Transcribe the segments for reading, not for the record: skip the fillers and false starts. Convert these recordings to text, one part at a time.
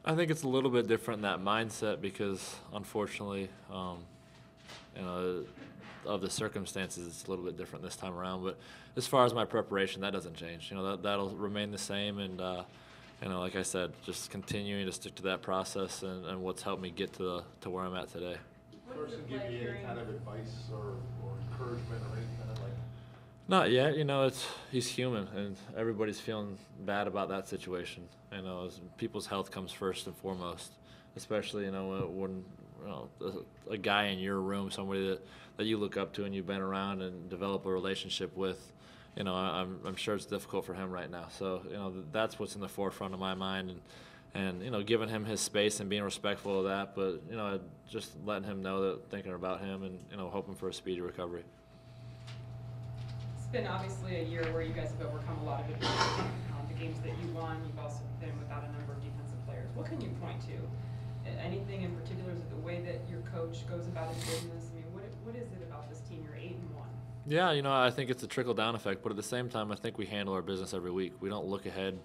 I think it's a little bit different in that mindset because, unfortunately, you know, of the circumstances, it's a little bit different this time around. But as far as my preparation, that doesn't change. You know, that'll remain the same. And you know, like I said, just continuing to stick to that process and what's helped me get to where I'm at today. Carson give you any kind of advice or encouragement or anything like? Not yet. You know, he's human, and everybody's feeling bad about that situation. You know, people's health comes first and foremost, especially when you know, a guy in your room, somebody that you look up to and you've been around and develop a relationship with. You know, I'm sure it's difficult for him right now. So you know, that's what's in the forefront of my mind, and you know, giving him his space and being respectful of that. But you know, just letting him know that thinking about him and you know, hoping for a speedy recovery. It's been obviously a year where you guys have overcome a lot of adversity. The games that you won, you've also been without a number of defensive players. What can you point to? Anything in particular? Is it the way that your coach goes about his business? I mean, what is it about this team? You're 8-1. Yeah, you know, I think it's a trickle-down effect, but at the same time, I think we handle our business every week. We don't look ahead.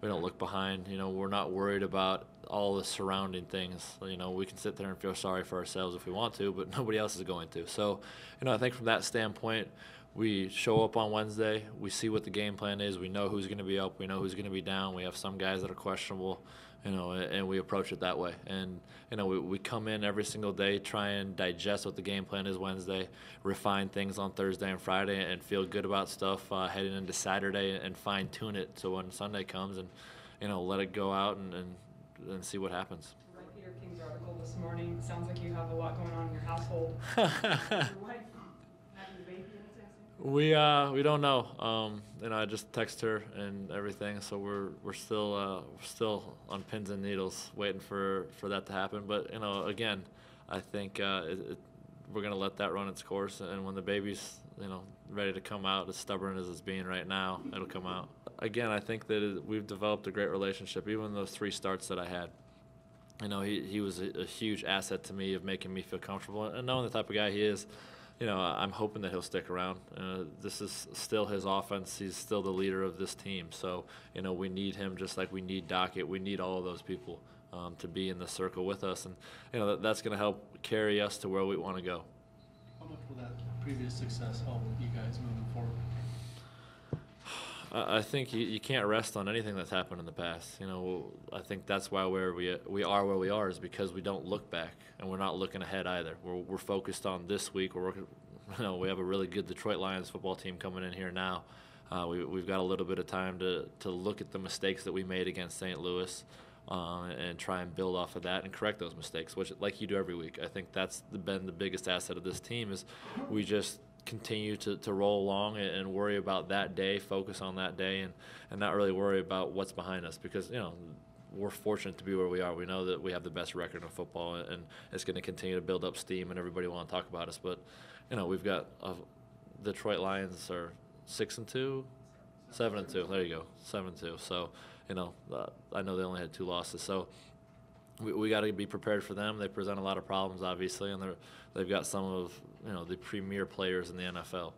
We don't look behind. You know, we're not worried about all the surrounding things. You know, we can sit there and feel sorry for ourselves if we want to, but nobody else is going to. So, you know, I think from that standpoint, we show up on Wednesday. We see what the game plan is. We know who's going to be up. We know who's going to be down. We have some guys that are questionable, you know, and we approach it that way. And, you know, we come in every single day, try and digest what the game plan is Wednesday, refine things on Thursday and Friday, and feel good about stuff heading into Saturday and fine-tune it so when Sunday comes and, you know, let it go out and see what happens. I read Peter King's article this morning. Sounds like you have a lot going on in your household. Your wife having a baby anytime soon? We don't know. You know, I just text her and everything, so we're still on pins and needles waiting for that to happen. But you know, again, I think we're gonna let that run its course, and when the baby's ready to come out, as stubborn as it's being right now, it'll come out. Again, I think that we've developed a great relationship. Even those 3 starts that I had, you know, he was a huge asset to me of making me feel comfortable and knowing the type of guy he is. You know, I'm hoping that he'll stick around. This is still his offense. He's still the leader of this team. So, you know, we need him just like we need Dockett. We need all of those people to be in the circle with us. And, you know, that's going to help carry us to where we want to go. How much will that previous success help you guys moving forward? I think you can't rest on anything that's happened in the past. You know, I think that's why we are where we are is because we don't look back and we're not looking ahead either. We're focused on this week. We're working. You know, we have a really good Detroit Lions football team coming in here now. We've got a little bit of time to look at the mistakes that we made against St. Louis and try and build off of that and correct those mistakes, which like you do every week. I think that's been the biggest asset of this team is we just continue to roll along and worry about that day, focus on that day, and not really worry about what's behind us because, you know, we're fortunate to be where we are. We know that we have the best record in football, and it's going to continue to build up steam, and everybody want to talk about us. But, you know, we've got Detroit Lions are 6-2, 7-2. There you go, 7-2. So, you know, I know they only had 2 losses. So we got to be prepared for them. They present a lot of problems, obviously, and they've got some of the premier players in the NFL.